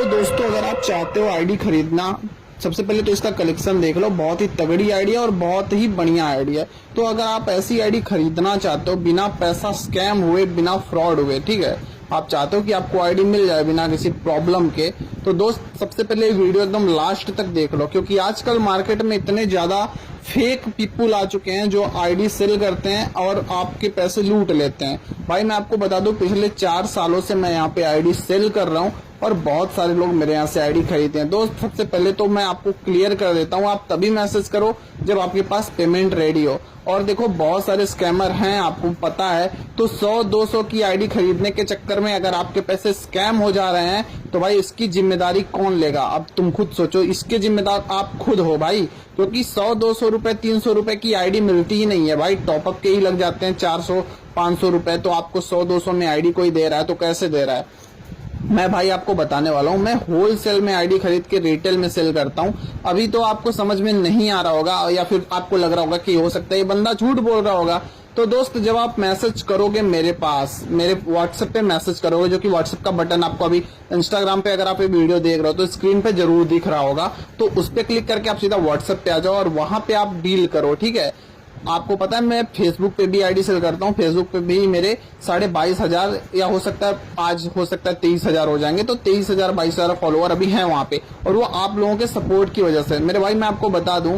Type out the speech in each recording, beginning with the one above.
तो दोस्तों अगर आप चाहते हो आईडी खरीदना, सबसे पहले तो इसका कलेक्शन देख लो। बहुत ही तगड़ी आईडी है और बहुत ही बढ़िया आईडी है। तो अगर आप ऐसी आईडी खरीदना चाहते हो बिना पैसा स्कैम हुए, बिना फ्रॉड हुए, ठीक है, आप चाहते हो कि आपको आईडी मिल जाए बिना किसी प्रॉब्लम के, तो दोस्त सबसे पहले वीडियो एकदम लास्ट तक देख लो, क्योंकि आजकल मार्केट में इतने ज्यादा फेक पीपुल आ चुके हैं जो आईडी सेल करते हैं और आपके पैसे लूट लेते हैं। भाई मैं आपको बता दूं, पिछले 4 सालों से मैं यहाँ पे आईडी सेल कर रहा हूँ और बहुत सारे लोग मेरे यहाँ से आईडी खरीदते हैं। दोस्त सबसे पहले तो मैं आपको क्लियर कर देता हूँ, आप तभी मैसेज करो जब आपके पास पेमेंट रेडी हो। और देखो बहुत सारे स्कैमर हैं, आपको पता है, तो 100-200 की आईडी खरीदने के चक्कर में अगर आपके पैसे स्कैम हो जा रहे हैं तो भाई इसकी जिम्मेदारी कौन लेगा? अब तुम खुद सोचो, इसके जिम्मेदार आप खुद हो भाई, क्योंकि 100-200 रुपए 300 रुपए की आईडी मिलती ही नहीं है भाई। टॉपअप के ही लग जाते हैं 400-500 रुपए, तो आपको 100-200 में आईडी कोई दे रहा है तो कैसे दे रहा है? मैं भाई आपको बताने वाला हूँ, मैं होलसेल में आईडी खरीद के रिटेल में सेल करता हूँ। अभी तो आपको समझ में नहीं आ रहा होगा या फिर आपको लग रहा होगा कि हो सकता है ये बंदा झूठ बोल रहा होगा। तो दोस्त जब आप मैसेज करोगे मेरे पास, मेरे व्हाट्सएप पे मैसेज करोगे, जो कि व्हाट्सएप का बटन आपको अभी इंस्टाग्राम पे अगर आप ये वीडियो देख रहे हो तो स्क्रीन पे जरूर दिख रहा होगा, तो उस पर क्लिक करके आप सीधा व्हाट्सएप पे आ जाओ और वहां पे आप डील करो, ठीक है। आपको पता है मैं फेसबुक पे भी आईडी सेल करता हूँ, फेसबुक पे भी मेरे 22,500 या हो सकता है आज हो सकता है 23,000 हो जाएंगे, तो 23,000-22,000 फॉलोअर अभी हैं वहां पे, और वो आप लोगों के सपोर्ट की वजह से। मेरे भाई मैं आपको बता दूं,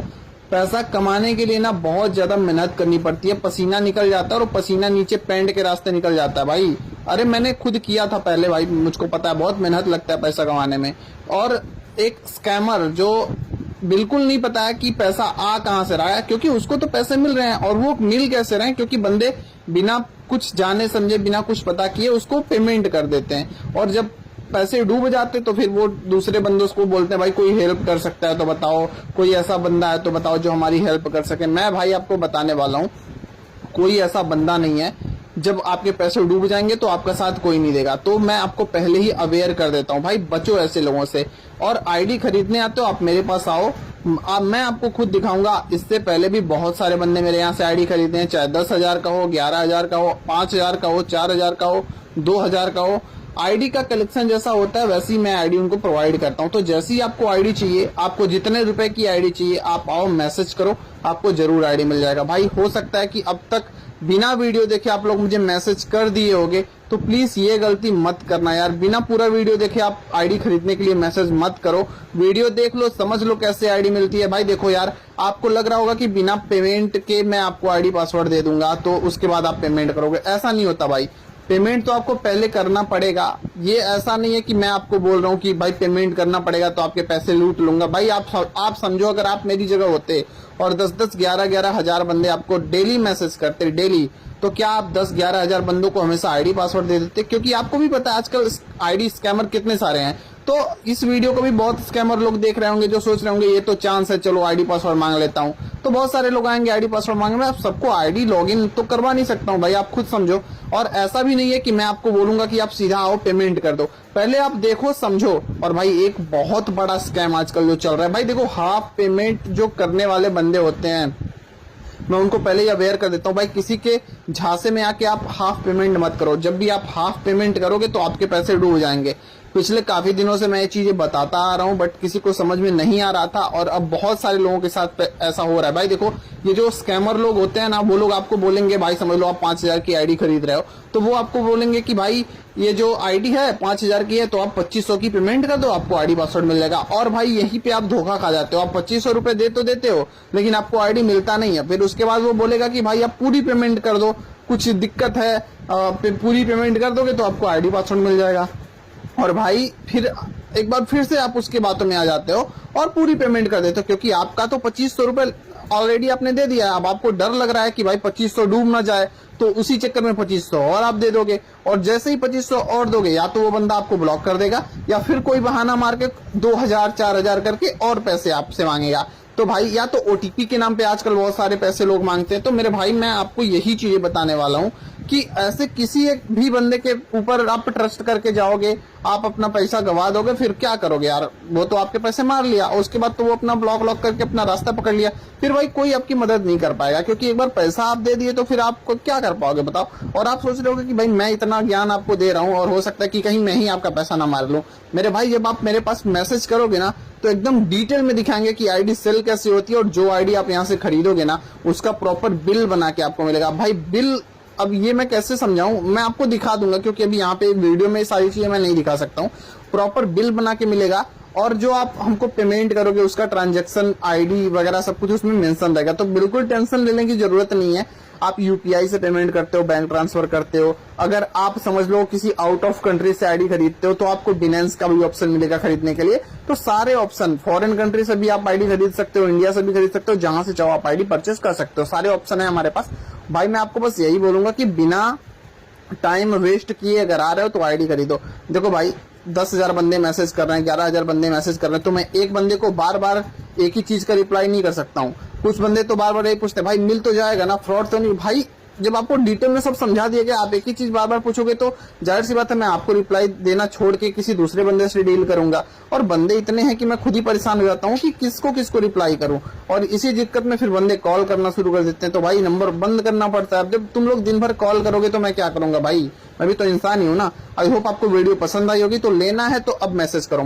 पैसा कमाने के लिए ना बहुत ज्यादा मेहनत करनी पड़ती है, पसीना निकल जाता है और पसीना नीचे पैंट के रास्ते निकल जाता है भाई। अरे मैंने खुद किया था पहले भाई, मुझको पता है बहुत मेहनत लगता है पैसा कमाने में। और एक स्कैमर जो बिल्कुल नहीं पता है कि पैसा आ कहां से रहा है, क्योंकि उसको तो पैसे मिल रहे हैं, और वो मिल कैसे रहे हैं? क्योंकि बंदे बिना कुछ जाने समझे, बिना कुछ पता किए उसको पेमेंट कर देते हैं, और जब पैसे डूब जाते तो फिर वो दूसरे बंदों को बोलते हैं भाई कोई हेल्प कर सकता है तो बताओ, कोई ऐसा बंदा है तो बताओ जो हमारी हेल्प कर सके। मैं भाई आपको बताने वाला हूँ, कोई ऐसा बंदा नहीं है। जब आपके पैसे डूब जाएंगे तो आपका साथ कोई नहीं देगा। तो मैं आपको पहले ही अवेयर कर देता हूँ भाई, बचो ऐसे लोगों से। और आईडी खरीदने आते हो आप मेरे पास आओ, मैं आपको खुद दिखाऊंगा। इससे पहले भी बहुत सारे बंदे मेरे यहाँ से आईडी खरीदे हैं, चाहे 10,000 का हो, 11,000 का हो, 5,000 का हो, 4,000 का हो, 2,000 का हो। आईडी का कलेक्शन जैसा होता है वैसे ही मैं आईडी उनको प्रोवाइड करता हूं। तो जैसे ही आपको आईडी चाहिए, आपको जितने रुपए की आईडी चाहिए, आप आओ मैसेज करो, आपको जरूर आईडी मिल जाएगा। भाई हो सकता है कि अब तक बिना वीडियो देखे आप लोग मुझे मैसेज कर दिए होगे, तो प्लीज ये गलती मत करना यार। बिना पूरा वीडियो देखे आप आईडी खरीदने के लिए मैसेज मत करो। वीडियो देख लो, समझ लो कैसे आईडी मिलती है। भाई देखो यार, आपको लग रहा होगा कि बिना पेमेंट के मैं आपको आईडी पासवर्ड दे दूंगा तो उसके बाद आप पेमेंट करोगे, ऐसा नहीं होता भाई। पेमेंट तो आपको पहले करना पड़ेगा। ये ऐसा नहीं है कि मैं आपको बोल रहा हूँ कि भाई पेमेंट करना पड़ेगा तो आपके पैसे लूट लूंगा। भाई आप समझो, अगर आप मेरी जगह होते और 10-10, 11-11 हजार बंदे आपको डेली मैसेज करते डेली, तो क्या आप 10-11 हजार बंदों को हमेशा आईडी पासवर्ड दे देते? क्योंकि आपको भी पता है आजकल आईडी स्कैमर कितने सारे हैं। तो इस वीडियो को भी बहुत स्कैमर लोग देख रहे होंगे जो सोच रहे होंगे ये तो चांस है, चलो आईडी पासवर्ड मांग लेता हूँ। तो बहुत सारे लोग आएंगे आईडी पासवर्ड मांगने में, आप सबको आईडी लॉगिन तो करवा नहीं सकता हूँ भाई, आप खुद समझो। और ऐसा भी नहीं है कि मैं आपको बोलूंगा कि आप सीधा आओ पेमेंट कर दो, पहले आप देखो समझो। और भाई एक बहुत बड़ा स्कैम आजकल जो चल रहा है, भाई देखो हाफ पेमेंट जो करने वाले बंदे होते हैं, मैं उनको पहले ही अवेयर कर देता हूँ भाई, किसी के झांसे में आके आप हाफ पेमेंट मत करो। जब भी आप हाफ पेमेंट करोगे तो आपके पैसे डूब जाएंगे। पिछले काफी दिनों से मैं ये चीजें बताता आ रहा हूँ, बट किसी को समझ में नहीं आ रहा था, और अब बहुत सारे लोगों के साथ ऐसा हो रहा है। भाई देखो, ये जो स्कैमर लोग होते हैं ना, वो लोग आपको बोलेंगे, भाई समझ लो आप 5,000 की आईडी खरीद रहे हो, तो वो आपको बोलेंगे कि भाई ये जो आईडी है 5,000 की है तो आप 2,500 की पेमेंट कर दो, आपको आईडी पासवर्ड मिल जाएगा। और भाई यहीं पे आप धोखा खा जाते हो, आप 2,500 रुपए दे तो देते हो लेकिन आपको आईडी मिलता नहीं है। फिर उसके बाद वो बोलेगा कि भाई आप पूरी पेमेंट कर दो, कुछ दिक्कत है, पूरी पेमेंट कर दोगे तो आपको आईडी पासवर्ड मिल जाएगा। और भाई फिर एक बार फिर से आप उसकी बातों में आ जाते हो और पूरी पेमेंट कर देते हो, क्योंकि आपका तो 2,500 रुपए ऑलरेडी आपने दे दिया है। अब आपको डर लग रहा है कि भाई 2,500 डूब ना जाए, तो उसी चक्कर में 2,500 और आप दे दोगे, और जैसे ही 2,500 और दोगे, या तो वो बंदा आपको ब्लॉक कर देगा या फिर कोई बहाना मार के 2,000-4,000 करके और पैसे आपसे मांगेगा। तो भाई या तो ओटीपी के नाम पे आजकल बहुत सारे पैसे लोग मांगते हैं। तो मेरे भाई मैं आपको यही चीजें बताने वाला हूँ कि ऐसे किसी एक भी बंदे के ऊपर आप ट्रस्ट करके जाओगे, आप अपना पैसा गवा दोगे, फिर क्या करोगे यार? वो तो आपके पैसे मार लिया, और उसके बाद तो वो अपना ब्लॉक लॉक करके अपना रास्ता पकड़ लिया, फिर भाई कोई आपकी मदद नहीं कर पाएगा, क्योंकि एक बार पैसा आप दे दिए तो फिर आपको क्या कर पाओगे बताओ? और आप सोच रहे होगे कि भाई मैं इतना ज्ञान आपको दे रहा हूँ और हो सकता है कि कहीं मैं ही आपका पैसा ना मार लूं। मेरे भाई, जब आप मेरे पास मैसेज करोगे ना, तो एकदम डिटेल में दिखाएंगे कि आईडी सेल कैसे होती है, और जो आईडी आप यहाँ से खरीदोगे ना, उसका प्रॉपर बिल बना के आपको मिलेगा। भाई बिल, अब ये मैं कैसे समझाऊं, मैं आपको दिखा दूंगा, क्योंकि अभी यहाँ पे वीडियो में सारी चीजें मैं नहीं दिखा सकता हूँ। प्रॉपर बिल बना के मिलेगा, और जो आप हमको पेमेंट करोगे उसका ट्रांजैक्शन आईडी वगैरह सब कुछ उसमें मेंशन रहेगा। तो बिल्कुल टेंशन लेने की जरूरत नहीं है। आप यूपीआई से पेमेंट करते हो, बैंक ट्रांसफर करते हो, अगर आप समझ लो किसी आउट ऑफ कंट्री से आईडी खरीदते हो तो आपको बिनेंस का भी ऑप्शन मिलेगा खरीदने के लिए। तो सारे ऑप्शन, फॉरेन कंट्री से भी आप आईडी खरीद सकते हो, इंडिया से भी खरीद सकते हो, जहां से चाहो आप आईडी परचेस कर सकते हो। सारे ऑप्शन है हमारे पास। भाई मैं आपको बस यही बोलूंगा कि बिना टाइम वेस्ट किए अगर आ रहे हो तो आईडी खरीदो। देखो भाई, 10,000 बंदे मैसेज कर रहे हैं, 11,000 बंदे मैसेज कर रहे हैं, तो मैं एक बंदे को बार बार एक ही चीज का रिप्लाई नहीं कर सकता हूँ। कुछ बंदे तो बार बार यही पूछते हैं, भाई मिल तो जाएगा ना, फ्रॉड तो नहीं? भाई जब आपको डिटेल में सब समझा दिया गया, आप एक ही चीज बार बार पूछोगे तो जाहिर सी बात है मैं आपको रिप्लाई देना छोड़ के किसी दूसरे बंदे से डील करूंगा। और बंदे इतने हैं कि मैं खुद ही परेशान हो जाता हूँ कि किसको किसको रिप्लाई करूं, और इसी दिक्कत में फिर बंदे कॉल करना शुरू कर देते हैं। तो भाई नंबर बंद करना पड़ता है। अब जब तुम लोग दिन भर कॉल करोगे तो मैं क्या करूंगा भाई? मैं भी तो इंसान ही हूं ना। आई होप आपको वीडियो पसंद आई होगी, तो लेना है तो अब मैसेज करो।